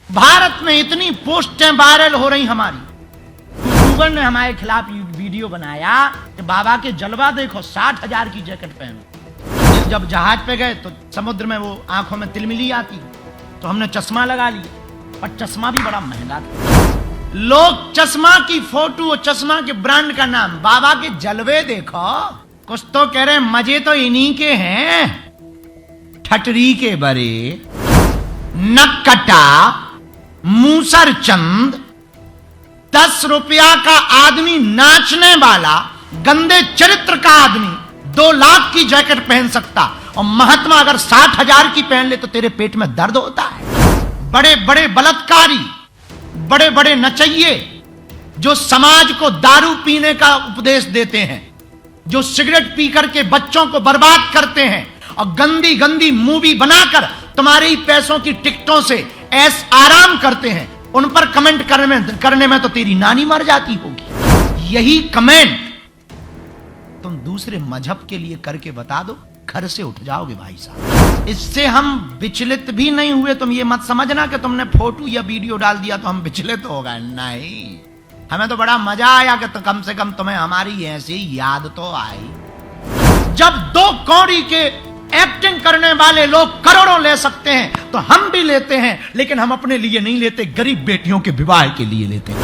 भारत में इतनी पोस्टें वायरल हो रही हमारी, यूट्यूबर ने हमारे खिलाफ वीडियो बनाया कि बाबा के जलवा देखो, 60,000 की जैकेट पहनो। जब जहाज पे गए तो समुद्र में वो आंखों में तिलमिली आती, तो हमने चश्मा लगा लिया, पर चश्मा भी बड़ा महंगा था। लोग चश्मा की फोटो, चश्मा के ब्रांड का नाम, बाबा के जलवे देखो। कुछ तो कह रहे मजे तो इन्हीं के हैं, ठटरी के बरे, नक्कटा, मूसर चंद, 10 रुपया का आदमी, नाचने वाला, गंदे चरित्र का आदमी 2 लाख की जैकेट पहन सकता, और महात्मा अगर 60,000 की पहन ले तो तेरे पेट में दर्द होता है। बड़े बड़े बलात्कारी, बड़े बड़े नचइये जो समाज को दारू पीने का उपदेश देते हैं, जो सिगरेट पी करके बच्चों को बर्बाद करते हैं और गंदी गंदी मूवी बनाकर तुम्हारे ही पैसों की टिकटों से ऐस आराम करते हैं, उन पर कमेंट करने में तो तेरी नानी मर जाती होगी। यही कमेंट तुम दूसरे मजहब के लिए करके बता दो, घर से उठ जाओगे भाई साहब। इससे हम विचलित भी नहीं हुए। तुम ये मत समझना कि तुमने फोटो या वीडियो डाल दिया तो हम विचलित हो गए, नहीं। हमें तो बड़ा मजा आया कि तो कम से कम तुम्हें हमारी ऐसी याद तो आई। जब 2 कौड़ी के एक्टिंग करने वाले लोग करोड़ों ले सकते हैं तो हम भी लेते हैं, लेकिन हम अपने लिए नहीं लेते, गरीब बेटियों के विवाह के लिए लेते हैं।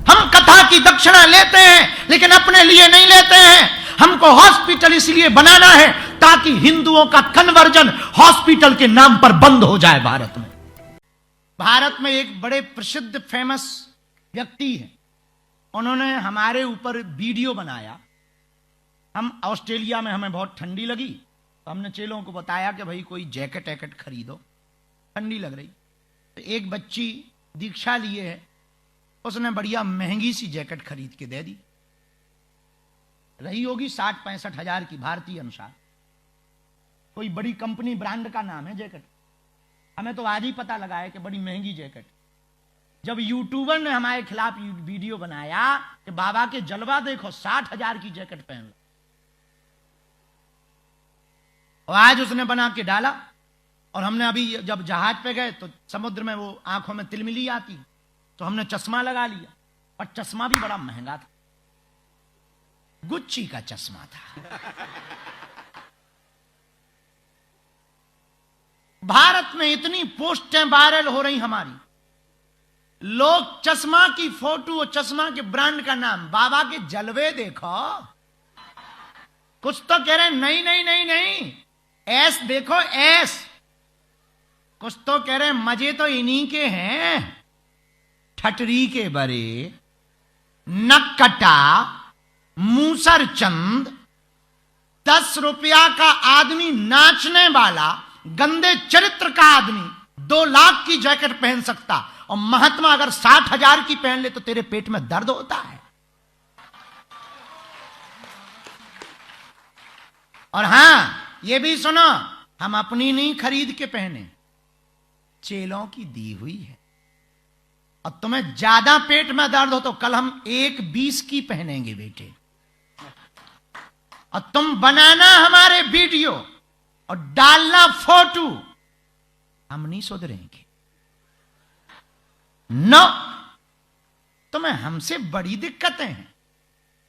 हम कथा की दक्षिणा लेते हैं, लेकिन अपने लिए नहीं लेते हैं। हमको हॉस्पिटल इसलिए बनाना है ताकि हिंदुओं का कन्वर्जन हॉस्पिटल के नाम पर बंद हो जाए। भारत में एक बड़े प्रसिद्ध फेमस व्यक्ति हैं, उन्होंने हमारे ऊपर वीडियो बनाया। हम ऑस्ट्रेलिया में, हमें बहुत ठंडी लगी तो हमने चेलों को बताया कि भाई कोई जैकेट वैकेट खरीदो, ठंडी लग रही। तो एक बच्ची दीक्षा लिए है, उसने बढ़िया महंगी सी जैकेट खरीद के दे दी, रही होगी 60-65 हजार की भारतीय अनुसार। कोई बड़ी कंपनी ब्रांड का नाम है जैकेट। हमें तो आज ही पता लगा है कि बड़ी महंगी जैकेट। जब यूट्यूबर ने हमारे खिलाफ वीडियो बनाया कि बाबा के जलवा देखो, 60,000 की जैकेट पहन लो, और आज उसने बना के डाला, और हमने अभी जब जहाज पे गए तो समुद्र में वो आंखों में तिलमिली आती, तो हमने चश्मा लगा लिया, और चश्मा भी बड़ा महंगा था, गुच्ची का चश्मा था। भारत में इतनी पोस्टें वायरल हो रही हमारी, लोग चश्मा की फोटो, चश्मा के ब्रांड का नाम, बाबा के जलवे देखो। कुछ तो कह रहे नहीं नहीं नहीं नहीं, ऐस देखो ऐस। कुछ तो कह रहे मजे तो इन्हीं के हैं, ठटरी के बरे, नक्कटा, मूसर चंद, 10 रुपया का आदमी, नाचने वाला, गंदे चरित्र का आदमी 2 लाख की जैकेट पहन सकता, और महात्मा अगर 60,000 की पहन ले तो तेरे पेट में दर्द होता है। और हां, ये भी सुनो, हम अपनी नहीं खरीद के पहने, चेलों की दी हुई है। और तुम्हें ज्यादा पेट में दर्द हो तो कल हम 1.20 की पहनेंगे बेटे, और तुम बनाना हमारे वीडियो और डालना फोटो, हम नहीं सुधरेंगे। नो, तुम्हें हमसे बड़ी दिक्कतें हैं।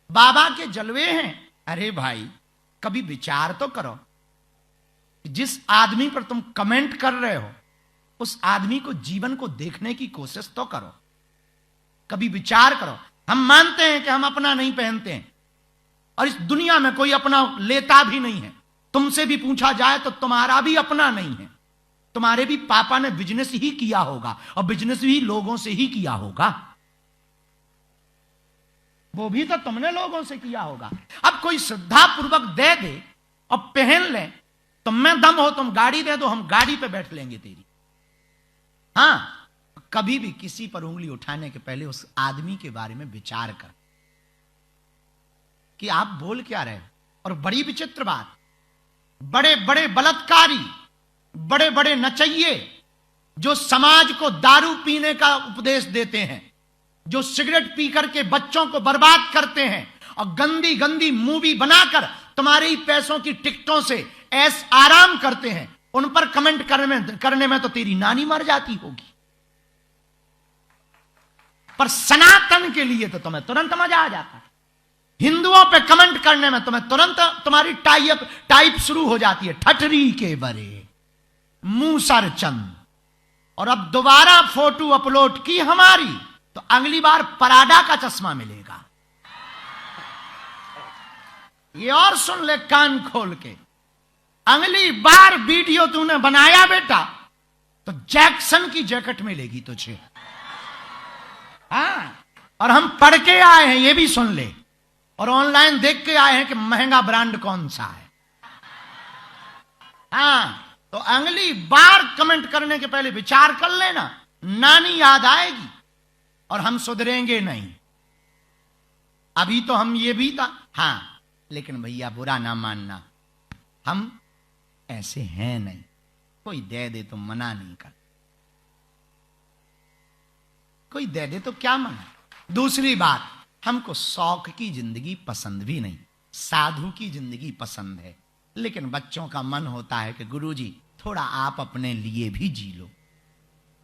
बाबा के जलवे हैं। अरे भाई, कभी विचार तो करो, जिस आदमी पर तुम कमेंट कर रहे हो उस आदमी को, जीवन को देखने की कोशिश तो करो, कभी विचार करो। हम मानते हैं कि हम अपना नहीं पहनते हैं, और इस दुनिया में कोई अपना लेता भी नहीं है। तुमसे भी पूछा जाए तो तुम्हारा भी अपना नहीं है। तुम्हारे भी पापा ने बिजनेस ही किया होगा, और बिजनेस भी लोगों से ही किया होगा, वो भी तो तुमने लोगों से किया होगा। अब कोई श्रद्धा पूर्वक दे दे और पहन ले, तुम में दम हो, तुम गाड़ी दे दो, हम गाड़ी पे बैठ लेंगे तेरी। हां, कभी भी किसी पर उंगली उठाने के पहले उस आदमी के बारे में विचार कर कि आप बोल क्या रहे हो। और बड़ी विचित्र बात, बड़े बड़े बलात्कारी, बड़े बड़े नचइये जो समाज को दारू पीने का उपदेश देते हैं, जो सिगरेट पी करके बच्चों को बर्बाद करते हैं और गंदी गंदी मूवी बनाकर तुम्हारे ही पैसों की टिकटों से ऐस आराम करते हैं, उन पर कमेंट करने में तो तेरी नानी मर जाती होगी। पर सनातन के लिए तो तुम्हें तुरंत मजा आ जाता है। हिंदुओं पे कमेंट करने में तुम्हें तुरंत तुम्हारी टाइप शुरू हो जाती है, ठठरी के बरे मूसर चंद। और अब दोबारा फोटो अपलोड की हमारी तो अगली बार पराडा का चश्मा मिलेगा। ये और सुन ले कान खोल के, अगली बार वीडियो तूने बनाया बेटा तो जैक्सन की जैकेट मिलेगी तुझे। हाँ, और हम पढ़ के आए हैं, ये भी सुन ले, और ऑनलाइन देख के आए हैं कि महंगा ब्रांड कौन सा है। हाँ, तो अगली बार कमेंट करने के पहले विचार कर लेना, नानी याद आएगी और हम सुधरेंगे नहीं। अभी तो हम ये भी था, हाँ, लेकिन भैया बुरा ना मानना, हम ऐसे हैं नहीं, कोई दे दे तो मना नहीं कर, कोई दे दे तो क्या मना। दूसरी बात, हमको शौक की जिंदगी पसंद भी नहीं, साधु की जिंदगी पसंद है। लेकिन बच्चों का मन होता है कि गुरुजी थोड़ा आप अपने लिए भी जी लो,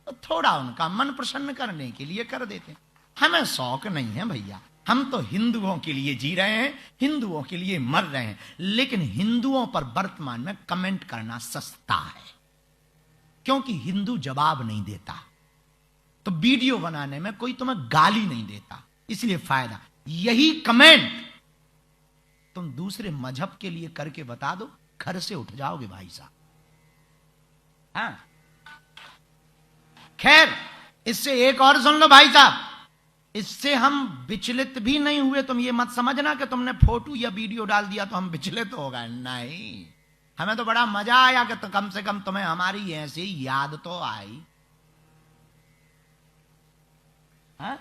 तो थोड़ा उनका मन प्रसन्न करने के लिए कर देते हैं। हमें शौक नहीं है भैया, हम तो हिंदुओं के लिए जी रहे हैं, हिंदुओं के लिए मर रहे हैं। लेकिन हिंदुओं पर वर्तमान में कमेंट करना सस्ता है, क्योंकि हिंदू जवाब नहीं देता, तो वीडियो बनाने में कोई तुम्हें गाली नहीं देता, इसलिए फायदा। यही कमेंट तुम दूसरे मजहब के लिए करके बता दो, घर से उठ जाओगे भाई साहब। हाँ, खैर, इससे एक और सुन लो भाई साहब, इससे हम विचलित भी नहीं हुए। तुम ये मत समझना कि तुमने फोटो या वीडियो डाल दिया तो हम विचलित हो गए, नहीं। हमें तो बड़ा मजा आया कि तो कम से कम तुम्हें हमारी ऐसी याद तो आई। हाँ?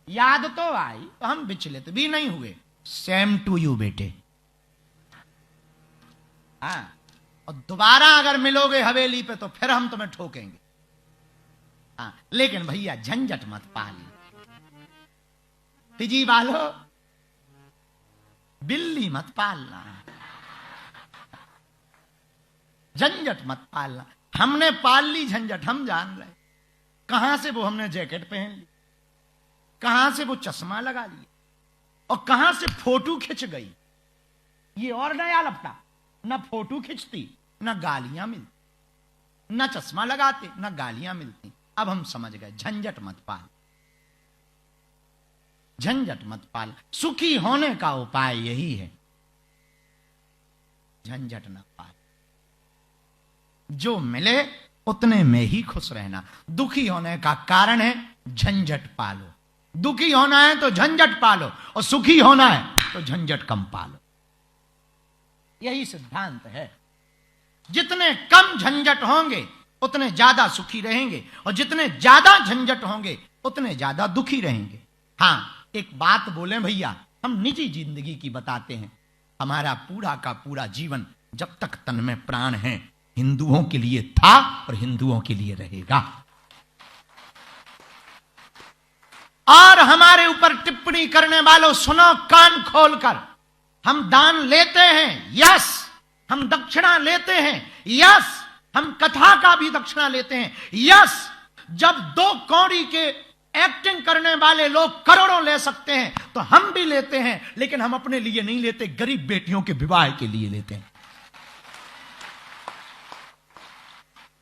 याद तो आई, तो हम विचलित भी नहीं हुए। सेम टू यू बेटे। हाँ, और दोबारा अगर मिलोगे हवेली पे तो फिर हम तुम्हें ठोकेंगे। हाँ, लेकिन भैया झंझट मत पाल, तिजी वालो बिल्ली मत पालना, झंझट मत पालना। हमने पाल ली झंझट, हम जान रहे कहां से वो हमने जैकेट पहन ली, कहां से वो चश्मा लगा लिया, और कहां से फोटो खिंच गई। ये और नया लपटा, ना फोटो खिंचती, ना गालियां मिलती, ना चश्मा लगाते, ना गालियां मिलती। अब हम समझ गए, झंझट मत पाल, झंझट मत पाल। सुखी होने का उपाय यही है, झंझट न पाल। जो मिले उतने में ही खुश रहना। दुखी होने का कारण है झंझट पालो। दुखी होना है तो झंझट पालो, और सुखी होना है तो झंझट कम पालो। यही सिद्धांत है। जितने कम झंझट होंगे उतने ज्यादा सुखी रहेंगे, और जितने ज्यादा झंझट होंगे उतने ज्यादा दुखी रहेंगे। हाँ, एक बात बोले भैया, हम निजी जिंदगी की बताते हैं। हमारा पूरा का पूरा जीवन जब तक तन में प्राण है हिंदुओं के लिए था और हिंदुओं के लिए रहेगा। और हमारे ऊपर टिप्पणी करने वालों, सुनो कान खोलकर, हम दान लेते हैं, यस। हम दक्षिणा लेते हैं, यस। हम कथा का भी दक्षिणा लेते हैं, यस। जब 2 कौड़ी के एक्टिंग करने वाले लोग करोड़ों ले सकते हैं तो हम भी लेते हैं, लेकिन हम अपने लिए नहीं लेते, गरीब बेटियों के विवाह के लिए लेते हैं।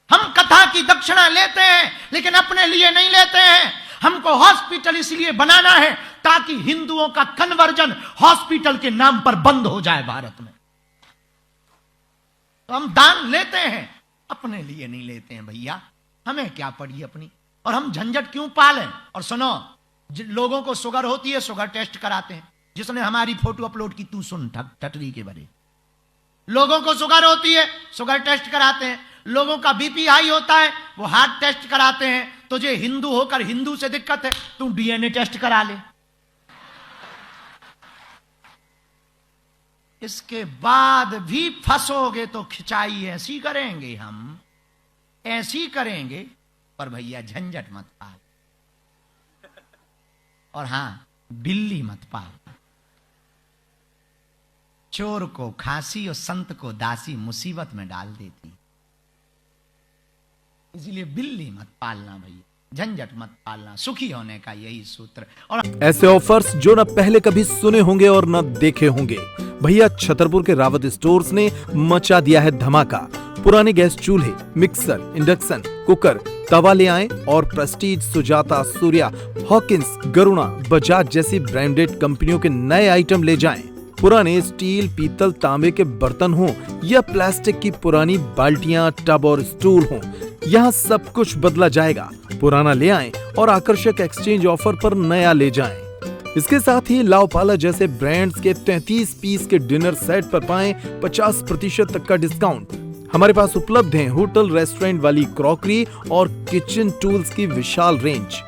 हम कथा की दक्षिणा लेते हैं लेकिन अपने लिए नहीं लेते हैं। हमको हॉस्पिटल इसलिए बनाना है ताकि हिंदुओं का कन्वर्जन हॉस्पिटल के नाम पर बंद हो जाए भारत में। तो हम दान लेते हैं, अपने लिए नहीं लेते हैं भैया। हमें क्या पड़ी अपनी, और हम झंझट क्यों पालें। और सुनो, लोगों को शुगर होती है, शुगर टेस्ट कराते हैं। जिसने हमारी फोटो अपलोड की, तू सुन ठटरी के बरे, लोगों को शुगर होती है, शुगर टेस्ट कराते हैं। लोगों का बीपी हाई होता है, वो हार्ट टेस्ट कराते हैं। तुझे हिंदू होकर हिंदू से दिक्कत है, तू डीएनए टेस्ट करा ले। इसके बाद भी फंसोगे तो खिंचाई ऐसी करेंगे, हम ऐसी करेंगे। पर भैया झंझट मत पाल, और हां, बिल्ली मत पाल। चोर को खांसी और संत को दासी मुसीबत में डाल देती, इसलिए बिल्ली मत पालना भैया। झंझट मत पालना, सुखी होने का यही सूत्र। और ऐसे ऑफर्स जो न पहले कभी सुने होंगे और न देखे होंगे। भैया छतरपुर के रावत स्टोर्स ने मचा दिया है धमाका। पुराने गैस चूल्हे, मिक्सर, इंडक्शन कुकर, तवा ले आएं और प्रेस्टीज, सुजाता, सूर्या, हॉकिंस, गरुणा, बजाज जैसी ब्रांडेड कंपनियों के नए आइटम ले जाएं। पुराने स्टील, पीतल, तांबे के बर्तन हों या प्लास्टिक की पुरानी बाल्टियां, टब और स्टूल हों, यहाँ सब कुछ बदला जाएगा। पुराना ले आएं और आकर्षक एक्सचेंज ऑफर पर नया ले जाएं। इसके साथ ही लाओपाला जैसे ब्रांड्स के 33 पीस के डिनर सेट पर पाएं 50% तक का डिस्काउंट। हमारे पास उपलब्ध हैं होटल रेस्टोरेंट वाली क्रॉकरी और किचन टूल्स की विशाल रेंज।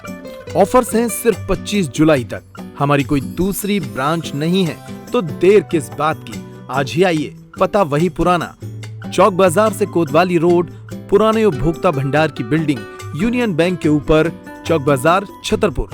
ऑफर्स हैं सिर्फ 25 जुलाई तक। हमारी कोई दूसरी ब्रांच नहीं है तो देर किस बात की, आज ही आइए। पता वही पुराना, चौक बाजार से कोतवाली रोड, पुराने उपभोक्ता भंडार की बिल्डिंग, यूनियन बैंक के ऊपर, चौक बाजार, छतरपुर।